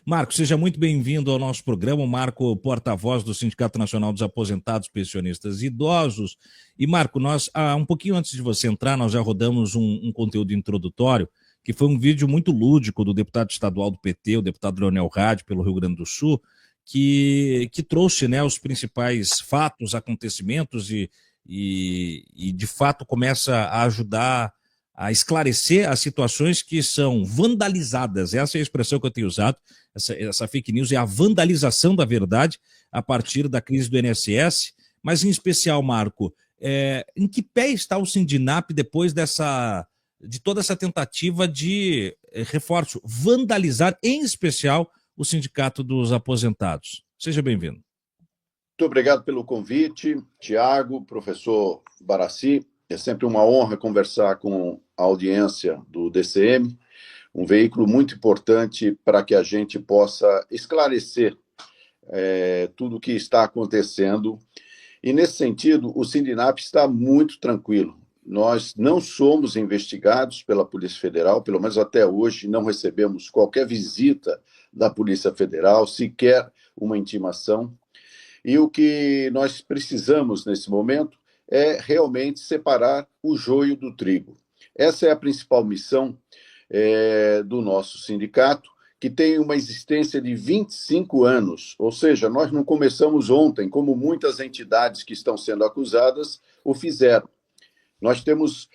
Marco, seja muito bem-vindo ao nosso programa. O Marco, porta-voz do Sindicato Nacional dos Aposentados, Pensionistas e Idosos. E, Marco, nós, um pouquinho antes de você entrar, nós já rodamos um conteúdo introdutório, que foi um vídeo muito lúdico do deputado estadual do PT, o deputado Leonel Rade, pelo Rio Grande do Sul, que trouxe, né, os principais fatos, acontecimentos e, de fato, começa a ajudar a esclarecer as situações que são vandalizadas. Essa é a expressão que eu tenho usado. Essa fake news é a vandalização da verdade a partir da crise do INSS, mas em especial, Marco, em que pé está o Sindinap depois de toda essa tentativa de, reforço, vandalizar, em especial, o Sindicato dos Aposentados? Seja bem-vindo. Muito obrigado pelo convite, Tiago, professor Barassi. É sempre uma honra conversar com a audiência do DCM, um veículo muito importante para que a gente possa esclarecer tudo o que está acontecendo. E, nesse sentido, o Sindinap está muito tranquilo. Nós não somos investigados pela Polícia Federal, pelo menos até hoje não recebemos qualquer visita da Polícia Federal, sequer uma intimação. E o que nós precisamos nesse momento é realmente separar o joio do trigo. Essa é a principal missão do nosso sindicato, que tem uma existência de 25 anos, ou seja, nós não começamos ontem, como muitas entidades que estão sendo acusadas o fizeram. Nós temos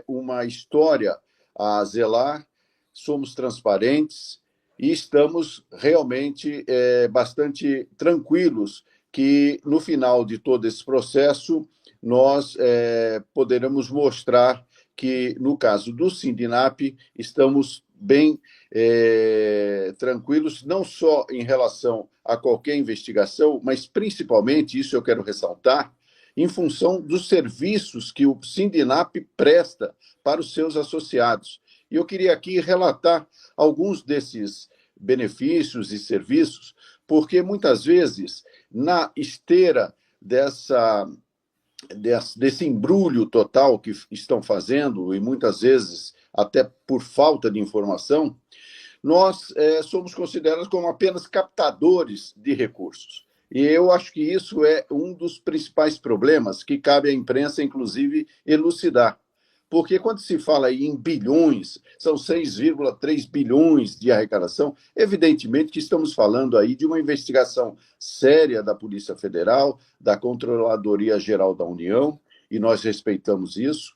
uma história a zelar, somos transparentes e estamos realmente bastante tranquilos que, no final de todo esse processo, nós poderemos mostrar que, no caso do Sindinap, estamos bem tranquilos, não só em relação a qualquer investigação, mas principalmente, isso eu quero ressaltar, em função dos serviços que o Sindinap presta para os seus associados. E eu queria aqui relatar alguns desses benefícios e serviços, porque muitas vezes, na esteira desse embrulho total que estão fazendo, e muitas vezes até por falta de informação, nós somos considerados como apenas captadores de recursos. E eu acho que isso é um dos principais problemas que cabe à imprensa, inclusive, elucidar. Porque quando se fala aí em bilhões, são 6,3 bilhões de arrecadação, evidentemente que estamos falando aí de uma investigação séria da Polícia Federal, da Controladoria Geral da União, e nós respeitamos isso.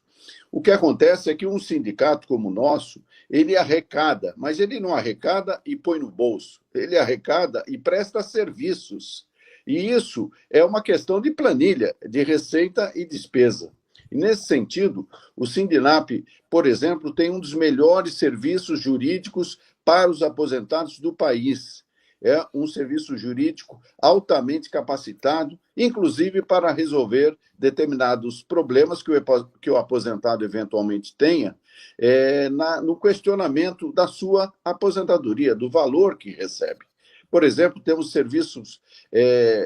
O que acontece é que um sindicato como o nosso, ele arrecada, mas ele não arrecada e põe no bolso, ele arrecada e presta serviços. E isso é uma questão de planilha, de receita e despesa. E, nesse sentido, o Sindinap, por exemplo, tem um dos melhores serviços jurídicos para os aposentados do país. É um serviço jurídico altamente capacitado, inclusive para resolver determinados problemas que o aposentado eventualmente tenha no questionamento da sua aposentadoria, do valor que recebe. Por exemplo, temos serviços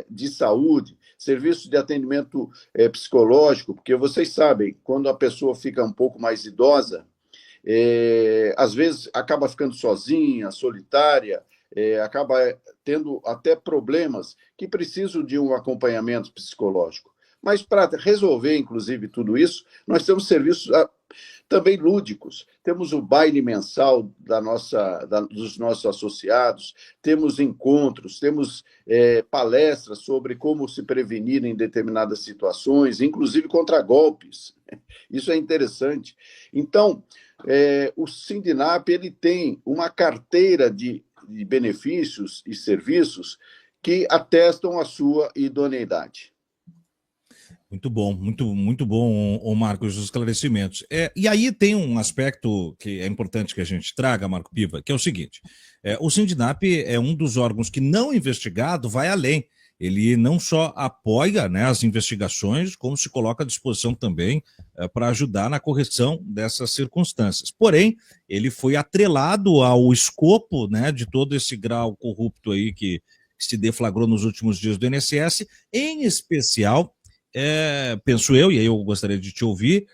de saúde, serviços de atendimento psicológico, porque vocês sabem, quando a pessoa fica um pouco mais idosa, às vezes acaba ficando sozinha, solitária, acaba tendo até problemas que precisam de um acompanhamento psicológico. Mas para resolver, inclusive, tudo isso, nós temos serviços também lúdicos. Temos o baile mensal dos nossos associados, temos encontros, temos palestras sobre como se prevenir em determinadas situações, inclusive contra golpes. Isso é interessante. Então, o Sindinap ele tem uma carteira de benefícios e serviços que atestam a sua idoneidade. Muito bom, muito bom, Marcos, os esclarecimentos. E aí tem um aspecto que é importante que a gente traga, Marco Piva, que é o seguinte: o Sindinap é um dos órgãos que, não investigado, vai além. Ele não só apoia, né, as investigações, como se coloca à disposição também para ajudar na correção dessas circunstâncias. Porém, ele foi atrelado ao escopo, né, de todo esse grau corrupto aí que se deflagrou nos últimos dias do INSS, em especial, penso eu, e aí eu gostaria de te ouvir,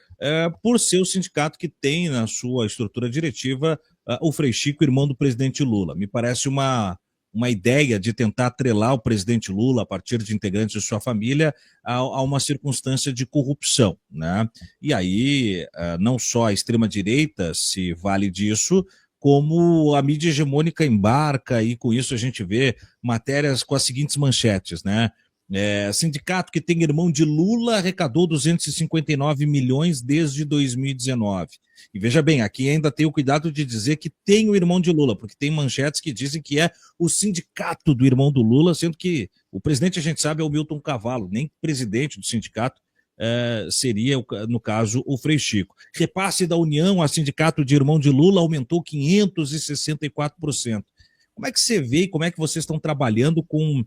por ser o sindicato que tem na sua estrutura diretiva o Frei Chico, irmão do presidente Lula. Me parece uma uma ideia de tentar atrelar o presidente Lula, a partir de integrantes de sua família, a uma circunstância de corrupção, né? E aí, não só a extrema-direita se vale disso, como a mídia hegemônica embarca, e com isso a gente vê matérias com as seguintes manchetes, né? Sindicato que tem irmão de Lula arrecadou 259 milhões desde 2019. E veja bem, aqui ainda tem o cuidado de dizer que tem o irmão de Lula, porque tem manchetes que dizem que é o sindicato do irmão do Lula, sendo que o presidente, a gente sabe, é o Milton Cavallo, nem presidente do sindicato seria, no caso, o Frei Chico. Repasse da União a sindicato de irmão de Lula aumentou 564%. Como é que você vê e como é que vocês estão trabalhando com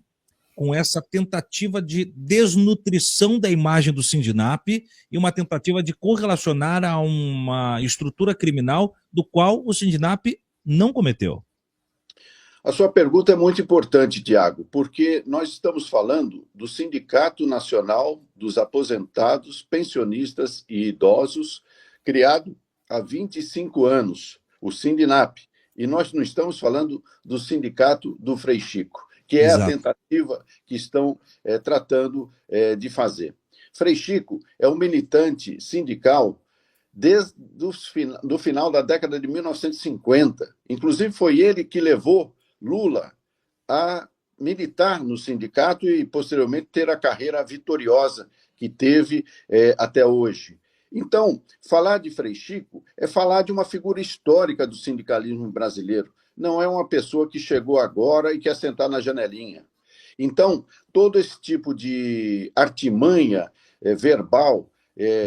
essa tentativa de desnutrição da imagem do Sindinap e uma tentativa de correlacionar a uma estrutura criminal do qual o Sindinap não cometeu? A sua pergunta é muito importante, Tiago, porque nós estamos falando do Sindicato Nacional dos Aposentados, Pensionistas e Idosos, criado há 25 anos, o Sindinap. E nós não estamos falando do Sindicato do Frei Chico, que é a tentativa que estão tratando de fazer. Frei Chico é um militante sindical desde o final da década de 1950. Inclusive, foi ele que levou Lula a militar no sindicato e, posteriormente, ter a carreira vitoriosa que teve até hoje. Então, falar de Frei Chico é falar de uma figura histórica do sindicalismo brasileiro. Não é uma pessoa que chegou agora e quer sentar na janelinha. Então, todo esse tipo de artimanha verbal,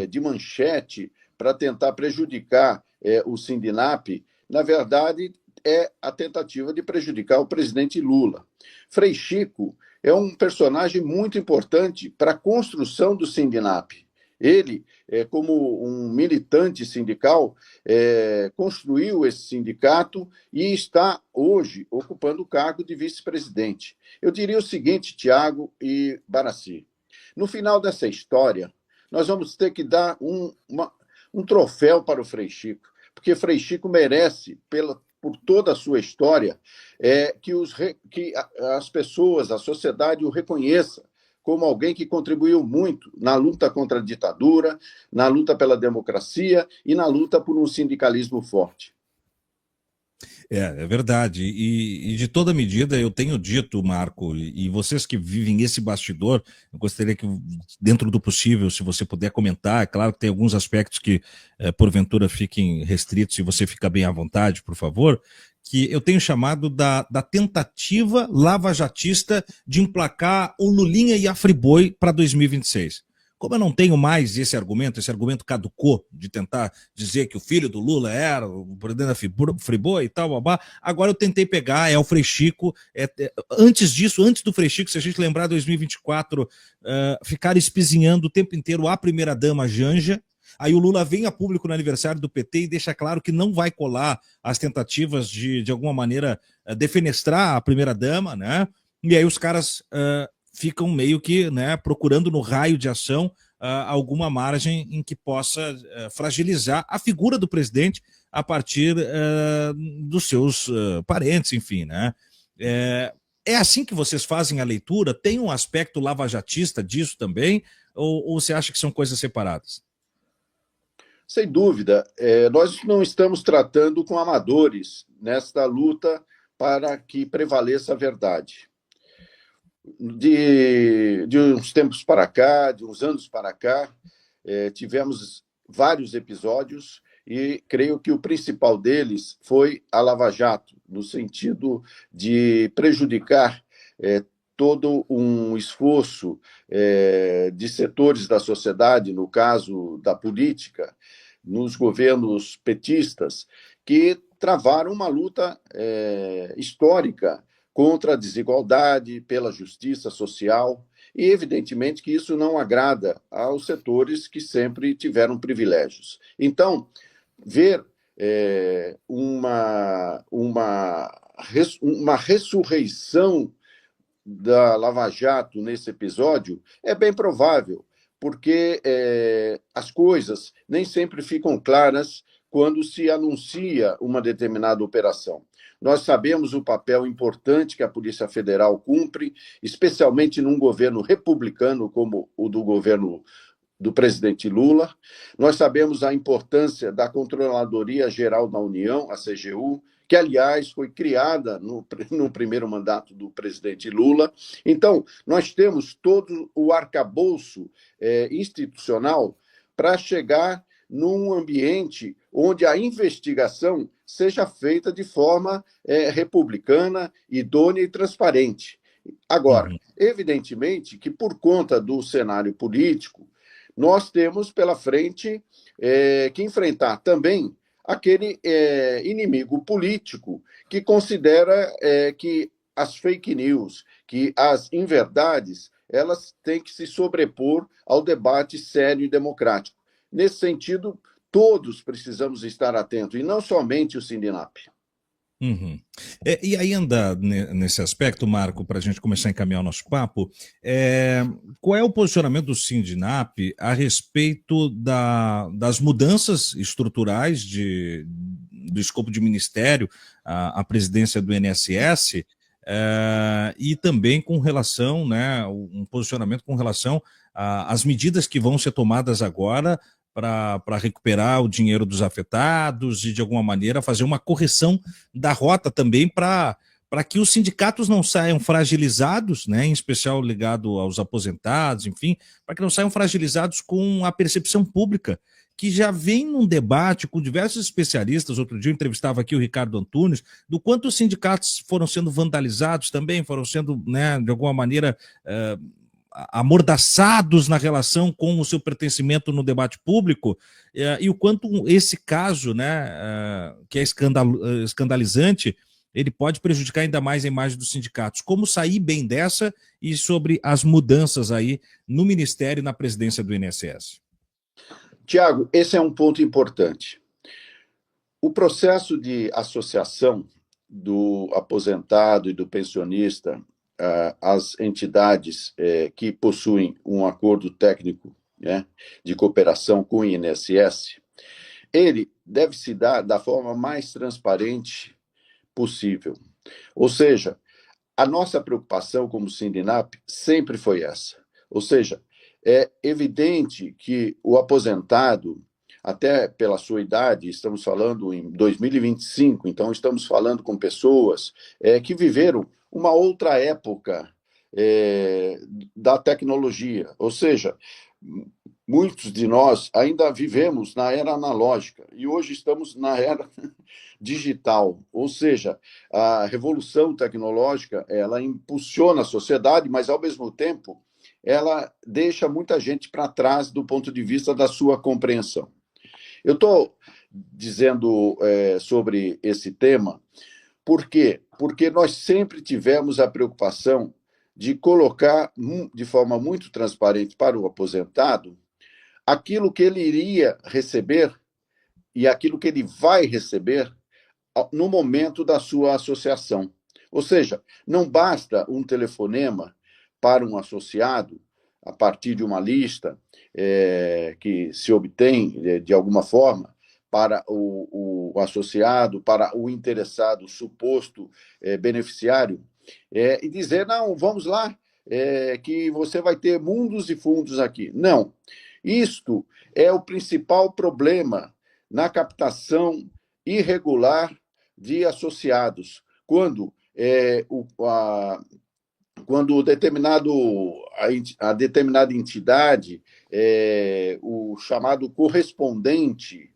de manchete, para tentar prejudicar o Sindinap, na verdade, é a tentativa de prejudicar o presidente Lula. Frei Chico é um personagem muito importante para a construção do Sindinap. Ele, como um militante sindical, construiu esse sindicato e está hoje ocupando o cargo de vice-presidente. Eu diria o seguinte, Tiago e Baraci, no final dessa história, nós vamos ter que dar um troféu para o Frei Chico, porque Frei Chico merece, por toda a sua história, que as pessoas, a sociedade o reconheça como alguém que contribuiu muito na luta contra a ditadura, na luta pela democracia e na luta por um sindicalismo forte. É verdade. E de toda medida, eu tenho dito, Marco, e vocês que vivem esse bastidor, eu gostaria que, dentro do possível, se você puder comentar, é claro que tem alguns aspectos que, porventura, fiquem restritos, e você fica bem à vontade, por favor, que eu tenho chamado da tentativa lavajatista de emplacar o Lulinha e a Friboi para 2026. Como eu não tenho mais esse argumento caducou, de tentar dizer que o filho do Lula era o presidente da Friboi e tal, babá, agora eu tentei pegar, é o Frei Chico, antes disso, antes do Frei Chico, se a gente lembrar 2024, ficar espizinhando o tempo inteiro a primeira-dama Janja. Aí o Lula vem a público no aniversário do PT e deixa claro que não vai colar as tentativas de alguma maneira, defenestrar a primeira-dama, né? E aí os caras ficam meio que, né, procurando no raio de ação alguma margem em que possa fragilizar a figura do presidente a partir dos seus parentes, enfim, né? É assim que vocês fazem a leitura? Tem um aspecto lavajatista disso também? Ou você acha que são coisas separadas? Sem dúvida, nós não estamos tratando com amadores nesta luta para que prevaleça a verdade. De uns tempos para cá, de uns anos para cá, tivemos vários episódios e creio que o principal deles foi a Lava Jato, no sentido de prejudicar todo um esforço de setores da sociedade, no caso da política, nos governos petistas, que travaram uma luta histórica contra a desigualdade, pela justiça social, e evidentemente que isso não agrada aos setores que sempre tiveram privilégios. Então, ver uma ressurreição da Lava Jato nesse episódio é bem provável, porque as coisas nem sempre ficam claras quando se anuncia uma determinada operação. Nós sabemos o papel importante que a Polícia Federal cumpre, especialmente num governo republicano como o do governo do presidente Lula. Nós sabemos a importância da Controladoria Geral da União, a CGU, que, aliás, foi criada no primeiro mandato do presidente Lula. Então, nós temos todo o arcabouço institucional para chegar num ambiente onde a investigação seja feita de forma republicana, idônea e transparente. Agora, evidentemente que, por conta do cenário político, nós temos pela frente que enfrentar também aquele inimigo político que considera que as fake news, que as inverdades, elas têm que se sobrepor ao debate sério e democrático. Nesse sentido, todos precisamos estar atentos, e não somente o Sindinap. Uhum. E ainda nesse aspecto, Marco, para a gente começar a encaminhar o nosso papo, qual é o posicionamento do Sindinap a respeito das mudanças estruturais do escopo de ministério à presidência do INSS, e também com relação, né, um posicionamento com relação às medidas que vão ser tomadas agora para recuperar o dinheiro dos afetados e, de alguma maneira, fazer uma correção da rota também para que os sindicatos não saiam fragilizados, né, em especial ligado aos aposentados, enfim, para que não saiam fragilizados com a percepção pública, que já vem num debate com diversos especialistas. Outro dia eu entrevistava aqui o Ricardo Antunes, do quanto os sindicatos foram sendo vandalizados também, foram sendo, né, de alguma maneira, amordaçados na relação com o seu pertencimento no debate público, e o quanto esse caso, né, que é escandalizante, ele pode prejudicar ainda mais a imagem dos sindicatos. Como sair bem dessa e sobre as mudanças aí no Ministério e na presidência do INSS? Tiago, esse é um ponto importante. O processo de associação do aposentado e do pensionista as entidades que possuem um acordo técnico, né, de cooperação com o INSS, ele deve se dar da forma mais transparente possível. Ou seja, a nossa preocupação como Sindinap sempre foi essa. Ou seja, é evidente que o aposentado, até pela sua idade, estamos falando em 2025, então estamos falando com pessoas que viveram uma outra época da tecnologia. Ou seja, muitos de nós ainda vivemos na era analógica e hoje estamos na era digital. Ou seja, a revolução tecnológica, ela impulsiona a sociedade, mas, ao mesmo tempo, ela deixa muita gente para trás do ponto de vista da sua compreensão. Eu estou dizendo sobre esse tema. Por quê? Porque nós sempre tivemos a preocupação de colocar de forma muito transparente para o aposentado aquilo que ele iria receber e aquilo que ele vai receber no momento da sua associação. Ou seja, não basta um telefonema para um associado a partir de uma lista que se obtém de alguma forma para o associado, para o interessado, o suposto beneficiário, e dizer, não, vamos lá, que você vai ter mundos e fundos aqui. Não, isto é o principal problema na captação irregular de associados, quando a determinada entidade, o chamado correspondente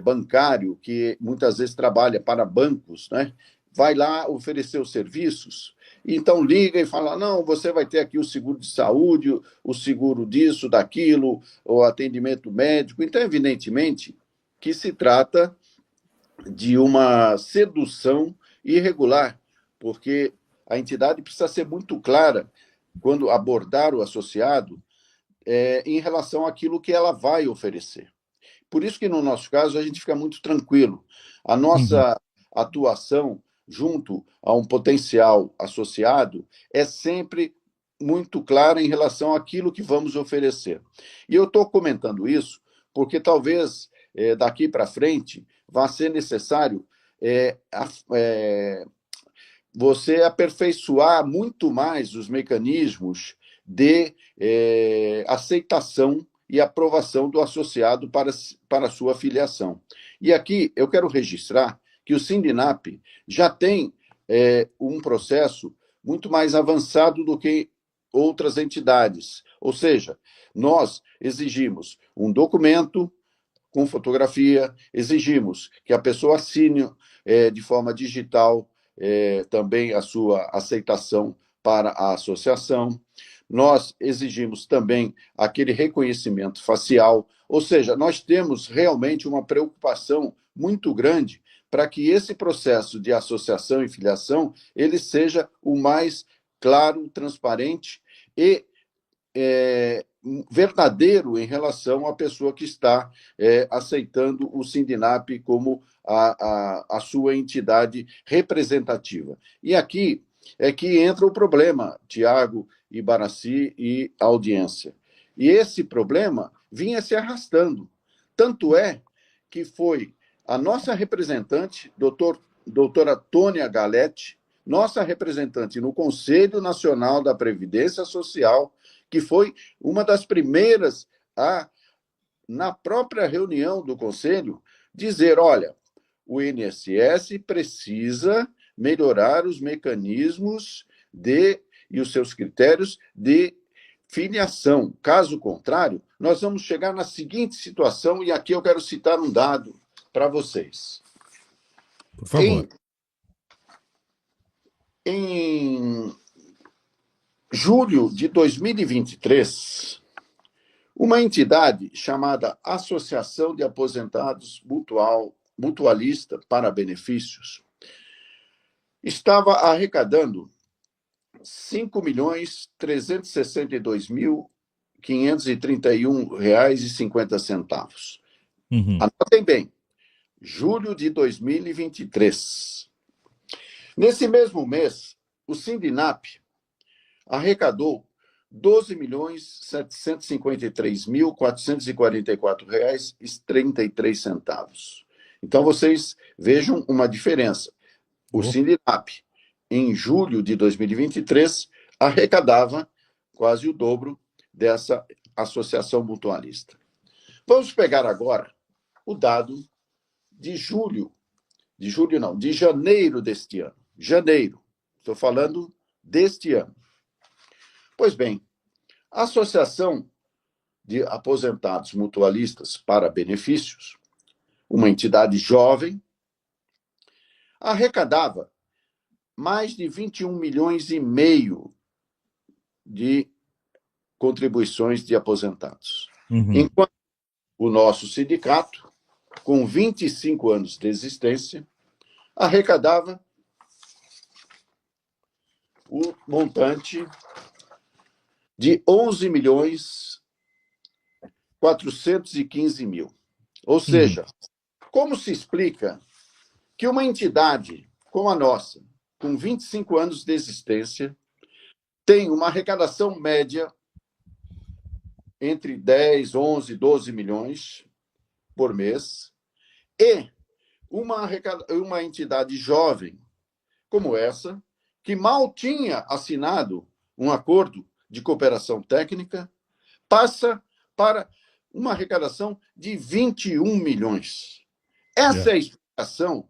bancário, que muitas vezes trabalha para bancos, né, vai lá oferecer os serviços, então liga e fala, não, você vai ter aqui o seguro de saúde, o seguro disso, daquilo, o atendimento médico. Então, evidentemente, que se trata de uma sedução irregular, porque a entidade precisa ser muito clara quando abordar o associado em relação àquilo que ela vai oferecer. Por isso que, no nosso caso, a gente fica muito tranquilo. A nossa atuação junto a um potencial associado é sempre muito clara em relação àquilo que vamos oferecer. E eu estou comentando isso porque talvez daqui para frente, vai ser necessário você aperfeiçoar muito mais os mecanismos de aceitação e aprovação do associado para a sua filiação. E aqui eu quero registrar que o Sindinap já tem um processo muito mais avançado do que outras entidades. Ou seja, nós exigimos um documento com fotografia, exigimos que a pessoa assine de forma digital também a sua aceitação para a associação. Nós exigimos também aquele reconhecimento facial, ou seja, nós temos realmente uma preocupação muito grande para que esse processo de associação e filiação ele seja o mais claro, transparente e verdadeiro em relação à pessoa que está aceitando o Sindinap como a sua entidade representativa. E aqui é que entra o problema, Tiago, Ibaraci e audiência. E esse problema vinha se arrastando. Tanto é que foi a nossa representante, doutora Tônia Galete, nossa representante no Conselho Nacional da Previdência Social, que foi uma das primeiras a, na própria reunião do Conselho, dizer, olha, o INSS precisa melhorar os mecanismos e os seus critérios de filiação. Caso contrário, nós vamos chegar na seguinte situação, e aqui eu quero citar um dado para vocês. Por favor. Em julho de 2023, uma entidade chamada Associação de Aposentados Mutualista para Benefícios estava arrecadando R$ 5.362.531,50. Anotem bem, julho de 2023. Nesse mesmo mês, o Sindinap arrecadou R$ 12.753.444,33. Então, vocês vejam uma diferença. O Sindinap, em julho de 2023, arrecadava quase o dobro dessa associação mutualista. Vamos pegar agora o dado de janeiro deste ano. Janeiro, estou falando deste ano. Pois bem, a Associação de Aposentados Mutualistas para Benefícios, uma entidade jovem, arrecadava mais de 21 milhões e meio de contribuições de aposentados. Enquanto o nosso sindicato, com 25 anos de existência, arrecadava o montante de 11 milhões 415 mil. Ou seja, como se explica que uma entidade como a nossa, com 25 anos de existência, tem uma arrecadação média entre 10, 11, 12 milhões por mês, e uma entidade jovem como essa, que mal tinha assinado um acordo de cooperação técnica, passa para uma arrecadação de 21 milhões. Essa é a explicação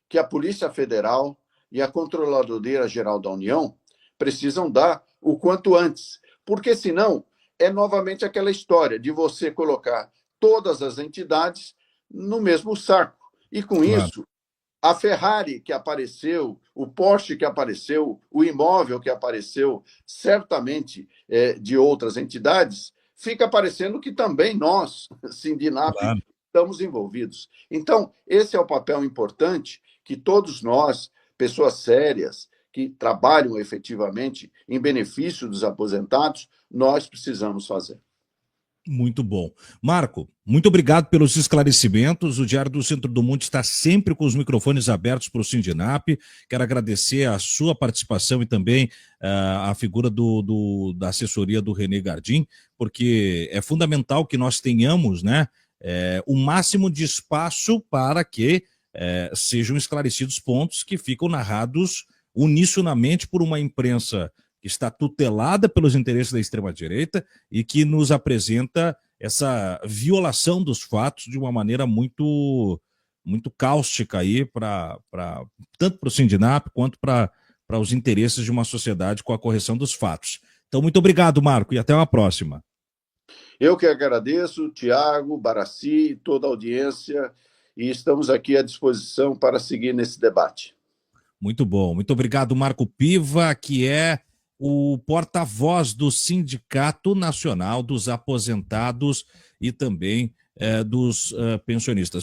que a Polícia Federal e a Controladoria Geral da União precisam dar o quanto antes, porque senão é novamente aquela história de você colocar todas as entidades no mesmo saco. E com isso, a Ferrari que apareceu, o Porsche que apareceu, o imóvel que apareceu, certamente de outras entidades, fica parecendo que também nós, Sindinap, estamos envolvidos. Então, esse é o papel importante que todos nós, pessoas sérias, que trabalham efetivamente em benefício dos aposentados, nós precisamos fazer. Muito bom. Marco, muito obrigado pelos esclarecimentos. O Diário do Centro do Mundo está sempre com os microfones abertos para o Sindinap. Quero agradecer a sua participação e também a figura da assessoria do René Gardim, porque é fundamental que nós tenhamos, né, o máximo de espaço para que sejam esclarecidos pontos que ficam narrados unissonamente por uma imprensa que está tutelada pelos interesses da extrema-direita e que nos apresenta essa violação dos fatos de uma maneira muito cáustica aí tanto para o Sindinap quanto para os interesses de uma sociedade com a correção dos fatos. Então, muito obrigado, Marco, e até uma próxima. Eu que agradeço, Tiago, Baraci, toda a audiência, e estamos aqui à disposição para seguir nesse debate. Muito bom. Muito obrigado, Marco Piva, que é o porta-voz do Sindicato Nacional dos Aposentados e também dos pensionistas.